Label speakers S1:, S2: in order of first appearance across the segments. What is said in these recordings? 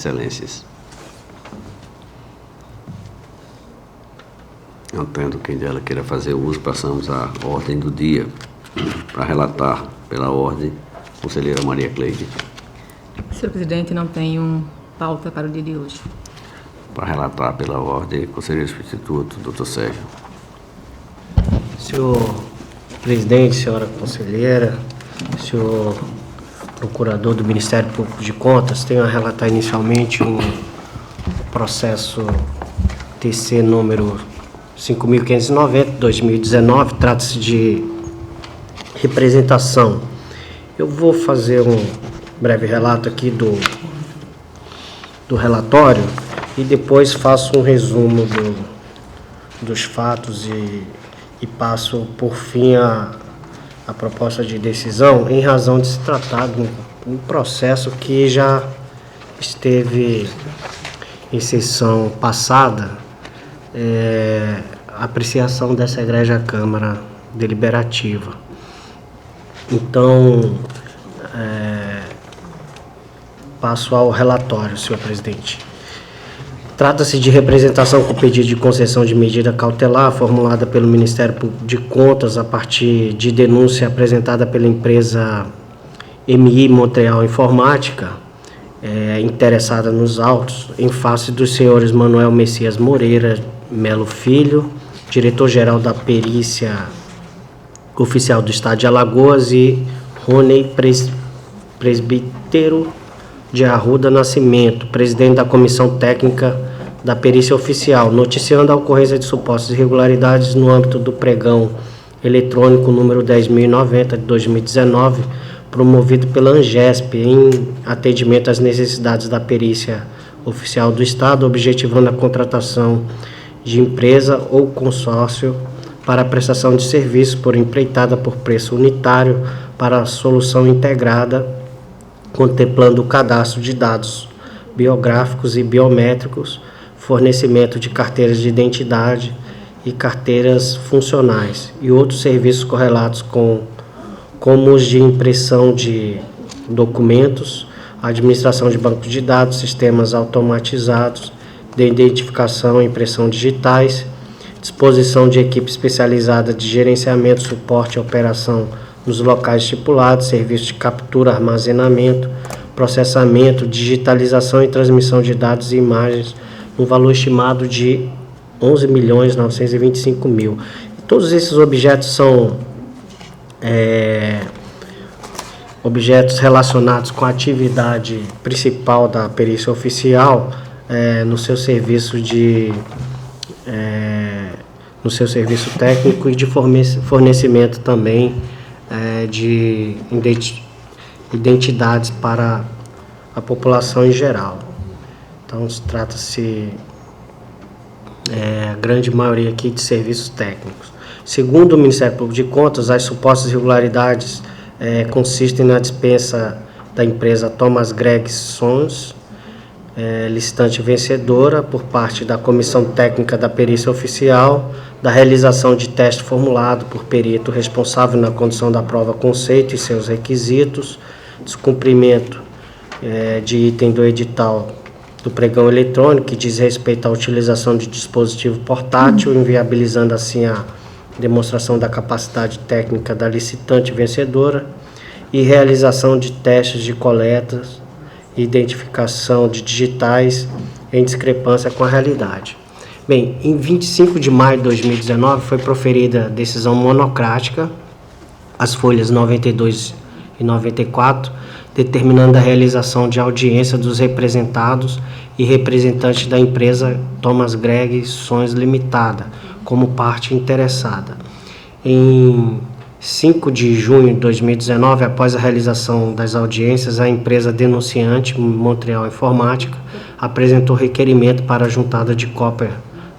S1: Excelências, não tendo quem dela queira fazer uso, passamos à ordem do dia. Para relatar pela ordem, conselheira Maria Cleide.
S2: Senhor presidente, não tenho pauta para o dia de hoje.
S1: Para relatar pela ordem, conselheiro substituto, doutor Sérgio.
S3: Senhor presidente, senhora conselheira, senhor procurador do Ministério Público de Contas, tenho a relatar inicialmente um processo TC número 5.590/2019, trata-se de representação. Eu vou fazer um breve relato aqui do relatório e depois faço um resumo dos fatos e passo por fim a proposta de decisão, em razão de se tratar de um processo que já esteve em sessão passada, a apreciação dessa Egrégia Câmara Deliberativa. Então, passo ao relatório, senhor presidente. Trata-se de representação com pedido de concessão de medida cautelar formulada pelo Ministério Público de Contas a partir de denúncia apresentada pela empresa MI Montreal Informática, interessada nos autos, em face dos senhores Manuel Messias Moreira Melo Filho, diretor-geral da Perícia Oficial do Estado de Alagoas, e Rony Presbítero de Arruda Nascimento, presidente da Comissão Técnica da Perícia Oficial, noticiando a ocorrência de supostas irregularidades no âmbito do pregão eletrônico número 10.090 de 2019, promovido pela Angesp, em atendimento às necessidades da Perícia Oficial do Estado, objetivando a contratação de empresa ou consórcio para a prestação de serviços por empreitada por preço unitário para a solução integrada, contemplando o cadastro de dados biográficos e biométricos, fornecimento de carteiras de identidade e carteiras funcionais e outros serviços correlatos como os de impressão de documentos, administração de bancos de dados, sistemas automatizados de identificação e impressão digitais, disposição de equipe especializada de gerenciamento, suporte e operação nos locais estipulados, serviços de captura, armazenamento, processamento, digitalização e transmissão de dados e imagens, no valor estimado de 11.925.000. Todos esses objetos são objetos relacionados com a atividade principal da perícia oficial, no seu serviço técnico e de fornecimento também de identidades para a população em geral. Então, trata-se, a grande maioria aqui, de serviços técnicos. Segundo o Ministério Público de Contas, as supostas irregularidades consistem na dispensa da empresa Thomas Gregg Sons, licitante vencedora, por parte da Comissão Técnica da Perícia Oficial, da realização de teste formulado por perito responsável na condução da prova conceito e seus requisitos, descumprimento de item do edital do pregão eletrônico, que diz respeito à utilização de dispositivo portátil, inviabilizando assim a demonstração da capacidade técnica da licitante vencedora, e realização de testes de coletas e identificação de digitais em discrepância com a realidade. Bem, em 25 de maio de 2019 foi proferida decisão monocrática, as folhas 92 e 94, determinando a realização de audiência dos representados e representantes da empresa Thomas Gregg Sons Limitada, como parte interessada. Em 5 de junho de 2019, após a realização das audiências, a empresa denunciante, Montreal Informática, apresentou requerimento para a juntada de cópia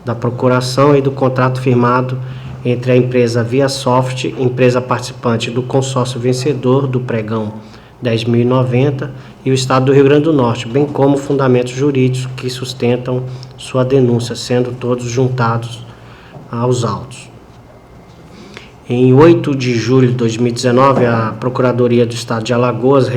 S3: da procuração e do contrato firmado entre a empresa ViaSoft, empresa participante do consórcio vencedor do pregão 10.090, e o Estado do Rio Grande do Norte, bem como fundamentos jurídicos que sustentam sua denúncia, sendo todos juntados aos autos. Em 8 de julho de 2019, a Procuradoria do Estado de Alagoas,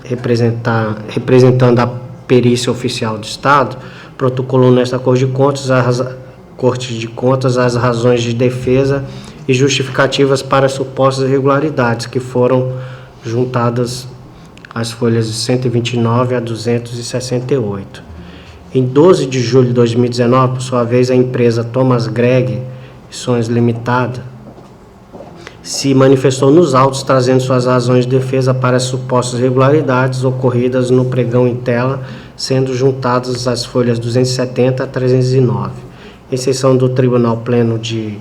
S3: representando a Perícia Oficial do Estado, protocolou nesta Corte de Contas as razões de defesa e justificativas para supostas irregularidades, que foram juntadas às folhas de 129 a 268. Em 12 de julho de 2019, por sua vez, a empresa Thomas Gregg Sons Limitada se manifestou nos autos, trazendo suas razões de defesa para as supostas irregularidades ocorridas no pregão em tela, sendo juntadas as folhas 270 a 309. Em sessão do Tribunal Pleno de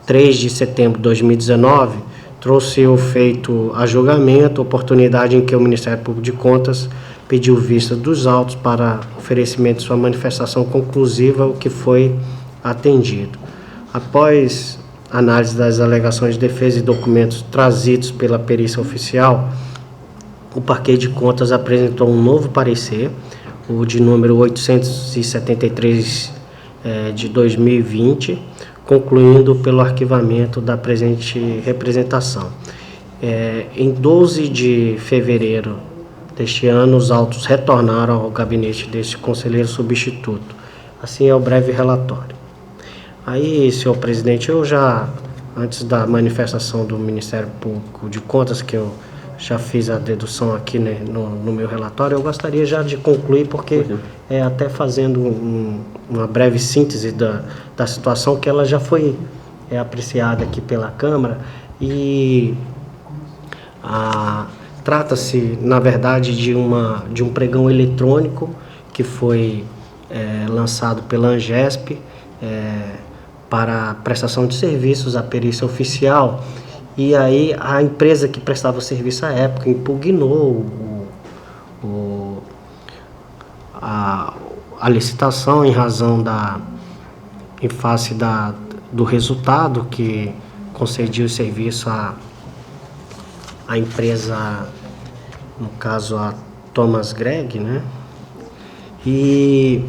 S3: 3 de setembro de 2019, trouxe o feito a julgamento, oportunidade em que o Ministério Público de Contas pediu vista dos autos para oferecimento de sua manifestação conclusiva, o que foi atendido. Após análise das alegações de defesa e documentos trazidos pela perícia oficial, o Parquet de Contas apresentou um novo parecer, o de número 873 de 2020, concluindo pelo arquivamento da presente representação. Em 12 de fevereiro deste ano, os autos retornaram ao gabinete deste conselheiro substituto. Assim é o breve relatório. Aí, senhor presidente, eu já, antes da manifestação do Ministério Público de Contas, que eu já fiz a dedução aqui, né, no meu relatório, eu gostaria já de concluir, porque até fazendo uma breve síntese da situação, que ela já foi apreciada aqui pela Câmara, e trata-se, na verdade, de um pregão eletrônico que foi lançado pela Angesp para prestação de serviços à perícia oficial, e aí a empresa que prestava serviço à época impugnou a licitação em razão em face do resultado que concedia o serviço à empresa, no caso a Thomas Gregg, né? E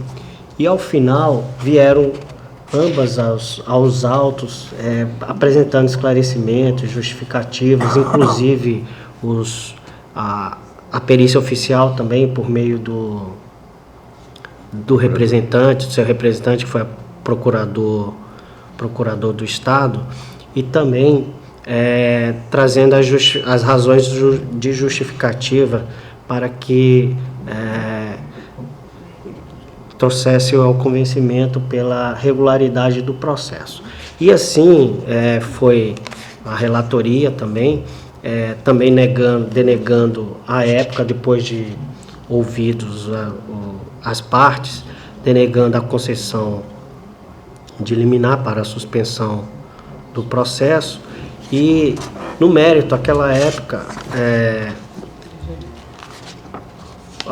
S3: ao final vieram ambas aos autos, apresentando esclarecimentos, justificativos, inclusive a perícia oficial também, por meio do seu representante, que foi procurador do Estado, e também trazendo as razões de justificativa para que trouxesse ao convencimento pela regularidade do processo. E assim foi a relatoria também, também denegando à época, depois de ouvidos as partes, denegando a concessão de liminar para a suspensão do processo. E no mérito, naquela época,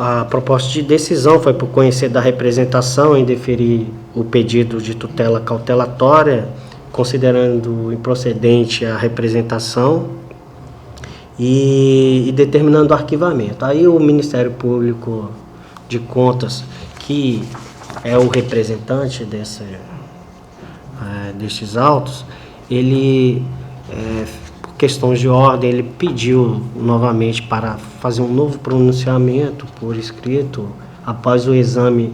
S3: a proposta de decisão foi por conhecer da representação em deferir o pedido de tutela cautelatória, considerando improcedente a representação e determinando o arquivamento. Aí o Ministério Público de Contas, que é o representante destes autos, ele, por questões de ordem, ele pediu novamente para fazer um novo pronunciamento por escrito, após o exame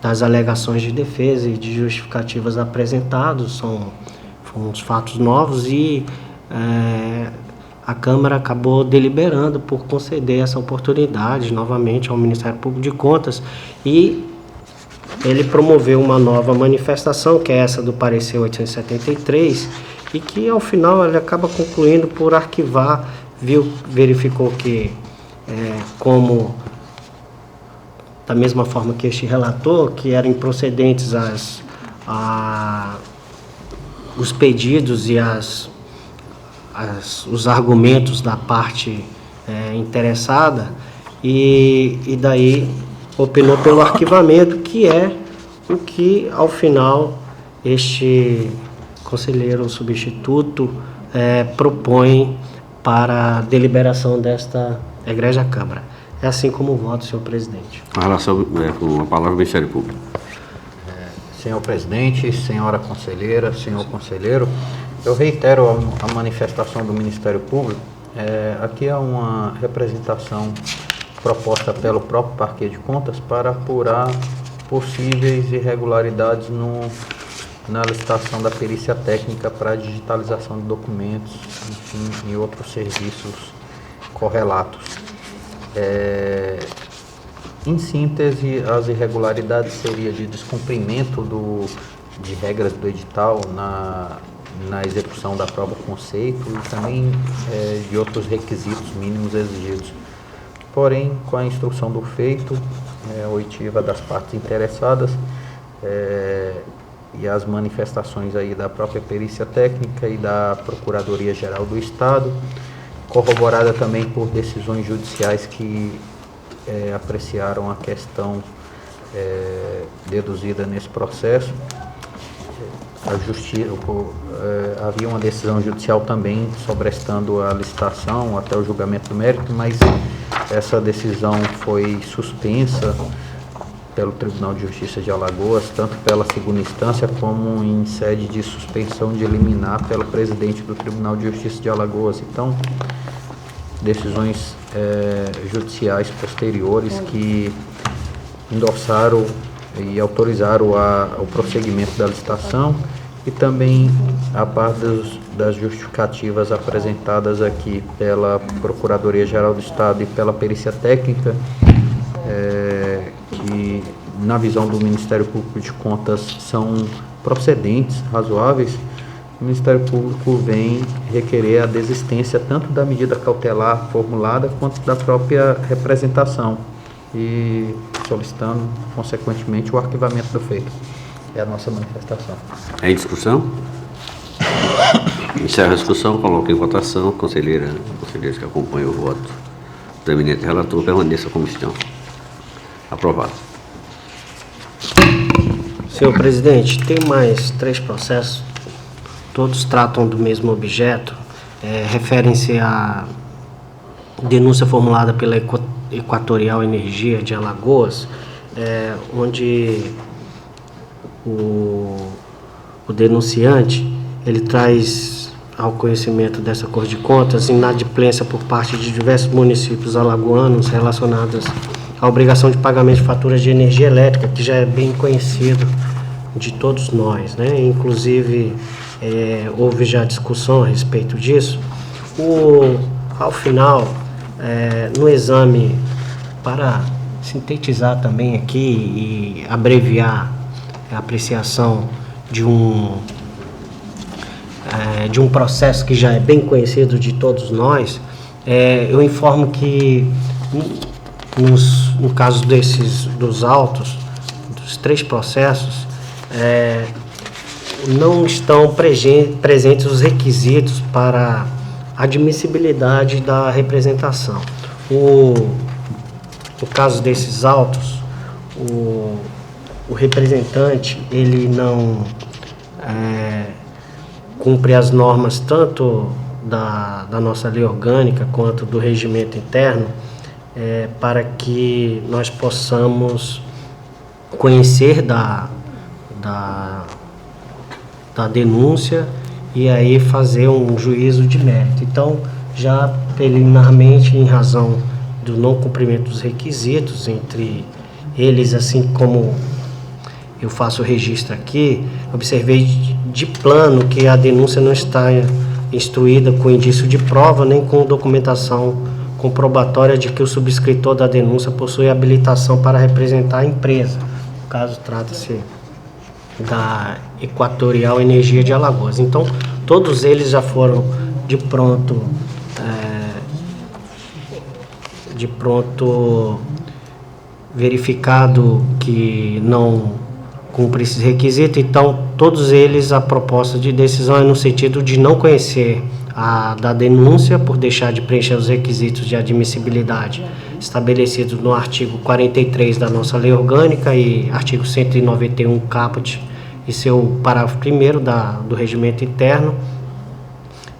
S3: das alegações de defesa e de justificativas apresentados. Foram uns fatos novos, e a Câmara acabou deliberando por conceder essa oportunidade novamente ao Ministério Público de Contas, e ele promoveu uma nova manifestação, que é essa do parecer 873, e que ao final ele acaba concluindo por arquivar, verificou que, como da mesma forma que este relator, que eram improcedentes os pedidos e os argumentos da parte interessada, e daí opinou pelo arquivamento, que é o que ao final este conselheiro substituto propõe para a deliberação desta egrégia Câmara. É assim como voto, senhor presidente.
S1: Com relação com a palavra do Ministério Público.
S4: Senhor presidente, senhora conselheira, senhor conselheiro, eu reitero a manifestação do Ministério Público. Aqui é uma representação proposta pelo próprio Parquet de Contas para apurar possíveis irregularidades na licitação da perícia técnica para a digitalização de documentos, enfim, e outros serviços correlatos. Em síntese, as irregularidades seriam de descumprimento de regras do edital na execução da prova conceito e também de outros requisitos mínimos exigidos. Porém, com a instrução do feito, oitiva das partes interessadas e as manifestações aí da própria perícia técnica e da Procuradoria-Geral do Estado, corroborada também por decisões judiciais que apreciaram a questão deduzida nesse processo. Havia uma decisão judicial também sobrestando a licitação até o julgamento do mérito, mas essa decisão foi suspensa pelo Tribunal de Justiça de Alagoas, tanto pela segunda instância como em sede de suspensão de liminar pelo presidente do Tribunal de Justiça de Alagoas. Então, decisões judiciais posteriores que endossaram e autorizaram o prosseguimento da licitação e também a par das justificativas apresentadas aqui pela Procuradoria-Geral do Estado e pela perícia técnica, que na visão do Ministério Público de Contas são procedentes, razoáveis, o Ministério Público vem requerer a desistência tanto da medida cautelar formulada quanto da própria representação e solicitando, consequentemente, o arquivamento do feito. É a nossa manifestação.
S1: Em discussão? Encerra a discussão, coloca em votação. Conselheiros que acompanham o voto do eminente relator, permaneça como estão. Aprovado.
S3: Senhor presidente, tem mais 3 processos, todos tratam do mesmo objeto, referem-se à denúncia formulada pela Equatorial Energia de Alagoas, onde o denunciante ele traz ao conhecimento dessa Corte de Contas inadimplência por parte de diversos municípios alagoanos relacionadas à obrigação de pagamento de faturas de energia elétrica, que já é bem conhecido de todos nós, né? Inclusive, houve já discussão a respeito disso. Ao final, no exame, para sintetizar também aqui e abreviar a apreciação de um processo que já é bem conhecido de todos nós, eu informo que no caso dos autos, dos 3 processos, não estão presentes os requisitos para admissibilidade da representação. No caso desses autos, o representante ele não cumpre as normas tanto da nossa lei orgânica quanto do regimento interno, para que nós possamos conhecer da denúncia e aí fazer um juízo de mérito. Então, já preliminarmente, em razão do não cumprimento dos requisitos, entre eles, assim como eu faço o registro aqui, observei de plano que a denúncia não está instruída com indício de prova nem com documentação comprobatória de que o subscritor da denúncia possui habilitação para representar a empresa. No caso, trata-se da Equatorial Energia de Alagoas. Então, todos eles já foram de pronto verificado que não cumpre esses requisitos. Então, todos eles, a proposta de decisão é no sentido de não conhecer da denúncia por deixar de preencher os requisitos de admissibilidade estabelecidos no artigo 43 da nossa lei orgânica e artigo 191 caput e seu parágrafo 1º do regimento interno,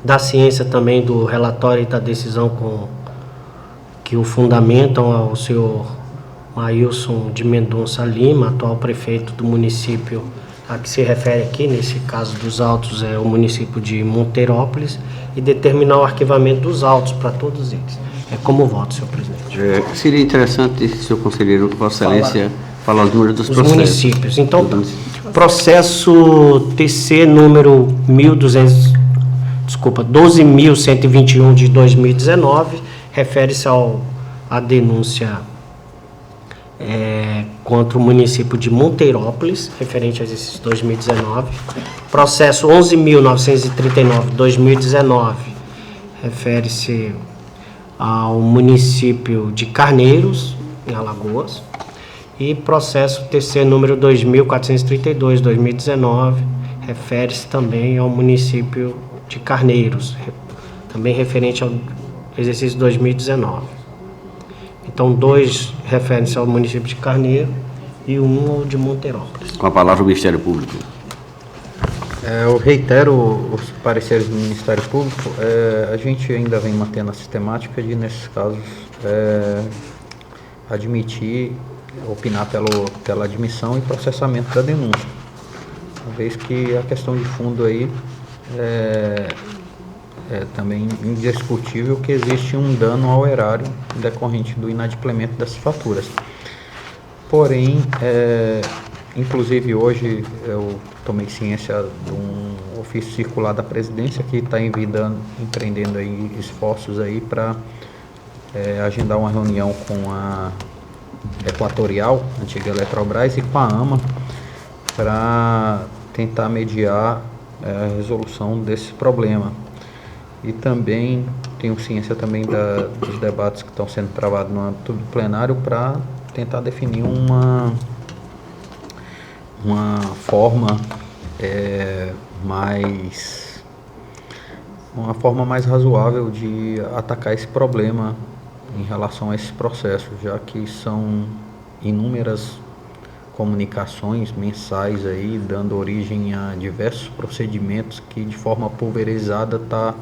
S3: da ciência também do relatório e da decisão que o fundamentam ao senhor Maílson de Mendonça Lima, atual prefeito do município a que se refere aqui, nesse caso dos autos, é o município de Monteirópolis, e determinar o arquivamento dos autos para todos eles. como voto, senhor presidente.
S1: Seria interessante, senhor conselheiro, Vossa Excelência, falar os números dos
S3: Os
S1: processos.
S3: municípios. Então,
S1: Dos municípios.
S3: processo TC número 12.121 de 2019, refere-se à denúncia contra o município de Monteirópolis, referente ao exercício 2019. Processo 11.939 de 2019, refere-se ao município de Carneiros, em Alagoas. E processo TC número 2.432 de 2019, refere-se também ao município de Carneiros, também referente ao exercício 2019. Então, 2 referem-se ao município de Carneiro e 1 ao de Monteirópolis.
S1: Com a palavra o Ministério Público.
S4: Eu reitero os pareceres do Ministério Público. A gente ainda vem mantendo a sistemática de, nesses casos, admitir, opinar pela admissão e processamento da denúncia, uma vez que a questão de fundo aí é também indiscutível que existe um dano ao erário decorrente do inadimplemento dessas faturas. Porém, inclusive hoje eu tomei ciência de um ofício circular da presidência que está empreendendo aí esforços aí para agendar uma reunião com a Equatorial, antiga Eletrobras, e com a AMA para tentar mediar a resolução desse problema. E também tenho ciência também dos debates que estão sendo travados no âmbito do plenário para tentar definir uma forma mais razoável de atacar esse problema em relação a esse processo, já que são inúmeras comunicações mensais aí, dando origem a diversos procedimentos que de forma pulverizada tá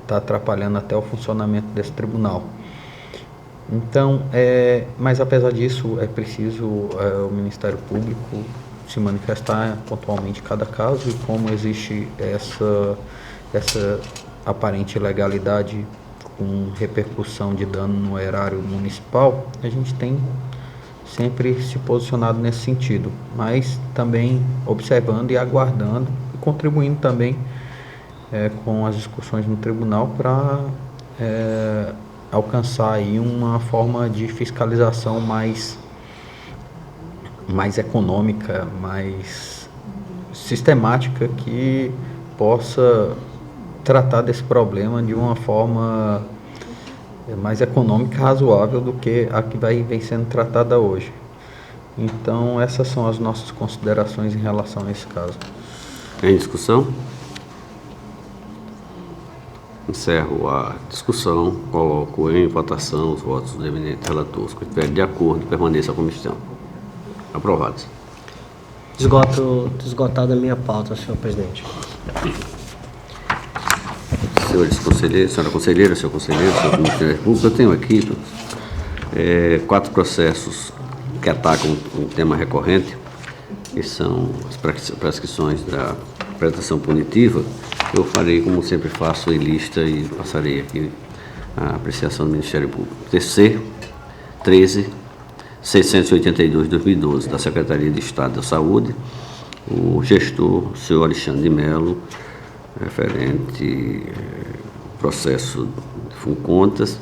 S4: atrapalhando até o funcionamento desse tribunal. Então, mas apesar disso, é preciso o Ministério Público se manifestar pontualmente em cada caso, e como existe essa aparente ilegalidade com repercussão de dano no erário municipal, a gente tem sempre se posicionado nesse sentido, mas também observando e aguardando e contribuindo também com as discussões no tribunal para alcançar aí uma forma de fiscalização mais econômica, mais sistemática, que possa tratar desse problema de uma forma mais econômica, razoável do que a que vem sendo tratada hoje. Então, essas são as nossas considerações em relação a esse caso.
S1: Em discussão? Encerro a discussão, coloco em votação os votos do eminente relator. Se estiver de acordo, permaneça a comissão. Aprovados.
S3: Esgotada a minha pauta, senhor presidente.
S1: Senhores conselheiros, senhora conselheira, senhor conselheiro, senhor Ministério Público, eu tenho aqui 4 processos que atacam um tema recorrente, que são as prescrições da prestação punitiva. Eu farei, como sempre faço, em lista e passarei aqui a apreciação do Ministério Público. TC 13.682 de 2012, da Secretaria de Estado da Saúde, o gestor, o senhor Alexandre de Mello, referente ao processo de Funcontas,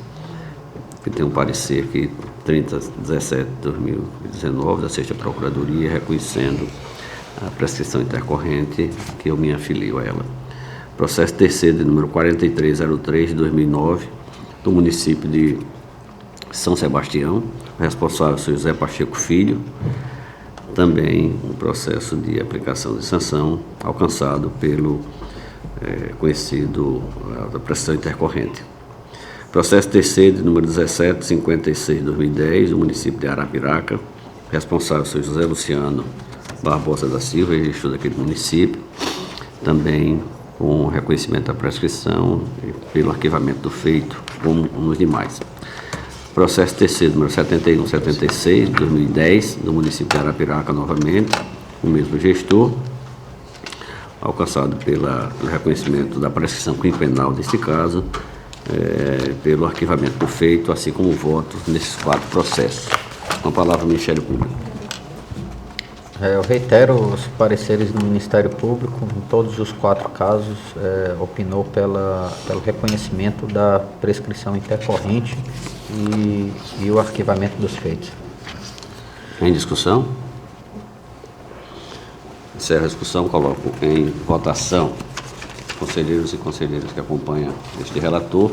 S1: que tem um parecer aqui 30/17 de 2019 da 6ª Procuradoria, reconhecendo a prescrição intercorrente que eu me afilio a ela. Processo TC de número 4303 de 2009, do município de São Sebastião, responsável senhor José Pacheco Filho, também um processo de aplicação de sanção alcançado pelo conhecido da prescrição intercorrente. Processo TC de número 1756 de 2010, do município de Arapiraca, responsável senhor José Luciano Barbosa da Silva, gestor daquele município, também com reconhecimento da prescrição e pelo arquivamento do feito, como nos demais. Processo TC número 7176 de 2010, do município de Arapiraca, novamente, o mesmo gestor, alcançado pelo reconhecimento da prescrição quinquenal deste caso, pelo arquivamento do feito, assim como o voto nesses 4 processos. Com a palavra, o Ministério Público.
S4: Eu reitero os pareceres do Ministério Público. Em todos os 4 casos, opinou pelo reconhecimento da prescrição intercorrente e o arquivamento dos feitos.
S1: Em discussão? Encerro a discussão, coloco em votação. Conselheiros e conselheiras que acompanham este relator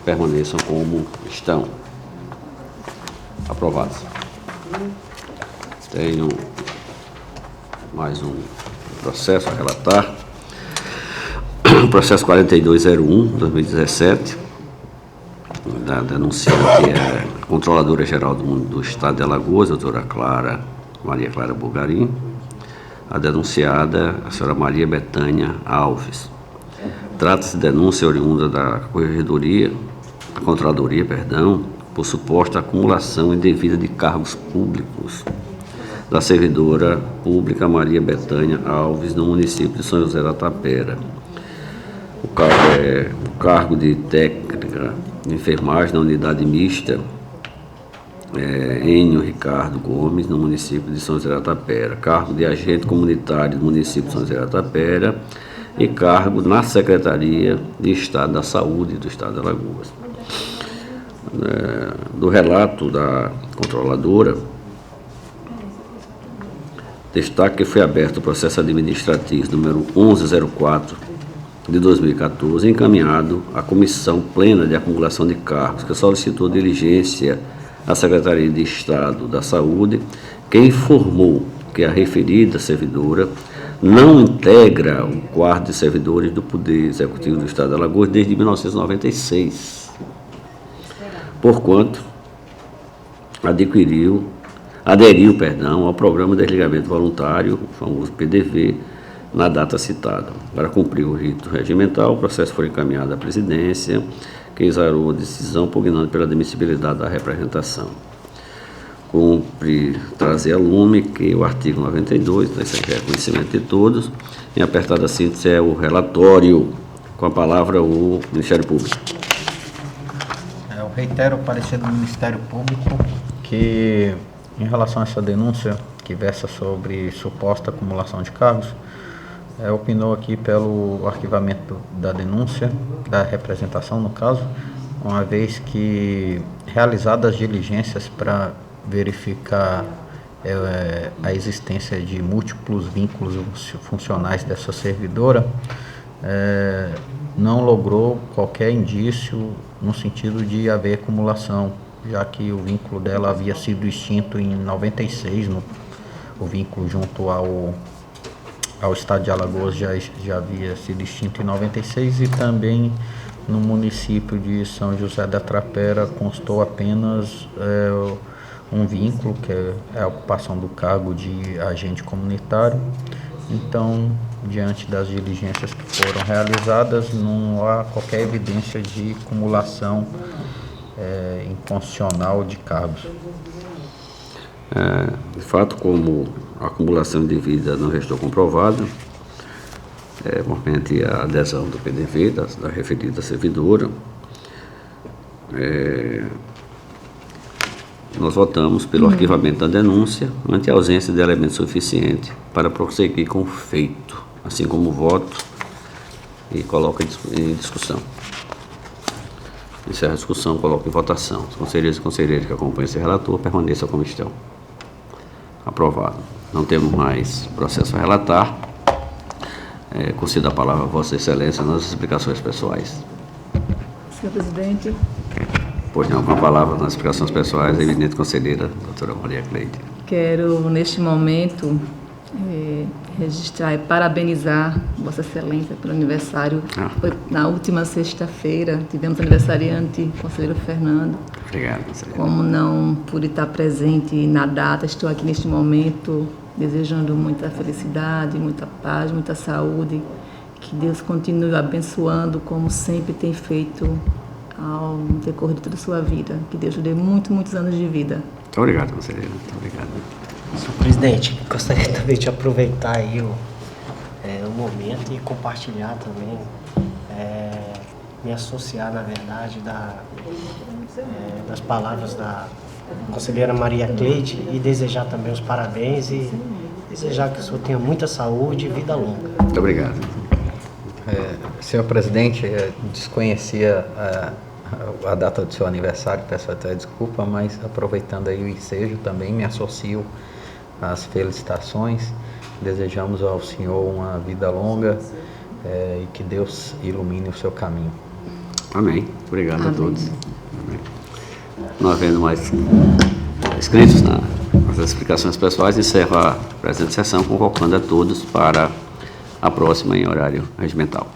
S1: permaneçam como estão. Aprovados. Tenho mais um processo a relatar. Processo 4201/2017, da denunciante é a Controladora-Geral do Estado de Alagoas, doutora Maria Clara Bulgarim. A denunciada, a senhora Maria Betânia Alves. Trata-se de denúncia oriunda da Controladoria, por suposta acumulação indevida de cargos públicos da servidora pública Maria Betânia Alves, no município de São José da Tapera. O cargo de técnica de enfermagem na unidade mista Enio Ricardo Gomes, no município de São José da Tapera, cargo de agente comunitário do município de São José da Tapera e cargo na Secretaria de Estado da Saúde do Estado de Alagoas. Do relato da controladora, destaque que foi aberto o processo administrativo número 1104 de 2014, encaminhado à Comissão Plena de Acumulação de Cargos, que solicitou diligência à Secretaria de Estado da Saúde, que informou que a referida servidora não integra o quadro de servidores do Poder Executivo do Estado de Alagoas desde 1996, porquanto aderiu ao Programa de Desligamento Voluntário, o famoso PDV, na data citada. Para cumprir o rito regimental, o processo foi encaminhado à presidência, que exarou a decisão pugnando pela admissibilidade da representação. Cumpre trazer a lume que o artigo 92, isso aqui é conhecimento de todos, em apertada síntese é o relatório. Com a palavra o Ministério Público.
S4: Eu reitero o parecer do Ministério Público que, em relação a essa denúncia que versa sobre suposta acumulação de cargos, opinou aqui pelo arquivamento da denúncia, da representação no caso, uma vez que realizadas diligências para verificar a existência de múltiplos vínculos funcionais dessa servidora, não logrou qualquer indício no sentido de haver acumulação, já que o vínculo dela havia sido extinto em 96, o vínculo junto ao Estado de Alagoas já havia sido extinto em 96 e também no município de São José da Tapera constou apenas um vínculo, que é a ocupação do cargo de agente comunitário. Então, diante das diligências que foram realizadas, não há qualquer evidência de acumulação inconstitucional de cargos.
S1: De fato, como a acumulação indevida não restou comprovada, mormente a adesão do PDV, da referida servidora, nós votamos pelo arquivamento da denúncia ante a ausência de elemento suficiente para prosseguir com o feito, assim como o voto, e coloca em discussão. Encerra a discussão, coloca em votação. Os conselheiros e conselheiras que acompanham esse relator permaneçam como estão. Aprovado. Não temos mais processo a relatar. Concedo a palavra a Vossa Excelência nas explicações pessoais.
S2: Senhor presidente.
S1: Pois não, com a palavra nas explicações pessoais, a eminente conselheira, doutora Maria Cleide.
S2: Quero, neste momento, registrar e parabenizar Vossa Excelência pelo aniversário. Foi na última sexta-feira, tivemos aniversariante, conselheiro Fernando.
S1: Obrigado, conselheiro.
S2: Como não pude estar presente na data, estou aqui neste momento desejando muita felicidade, muita paz, muita saúde. Que Deus continue abençoando, como sempre tem feito ao decorrer de toda a sua vida. Que Deus lhe dê muitos anos de vida.
S1: Muito obrigado, conselheiro. Muito obrigado.
S3: Senhor presidente, gostaria também de aproveitar aí o momento e compartilhar também me associar, na verdade, das palavras da conselheira Maria Cleide e desejar também os parabéns e desejar que o senhor tenha muita saúde e vida longa.
S1: Muito obrigado.
S4: Senhor presidente, desconhecia a data do seu aniversário, peço até desculpa, mas aproveitando aí o ensejo também me associo às felicitações. Desejamos ao senhor uma vida longa e que Deus ilumine o seu caminho.
S1: Amém. Obrigado
S2: Amém.
S1: a todos. Amém. Não havendo mais inscritos nas explicações pessoais, encerro a presente sessão convocando a todos para a próxima em horário regimental.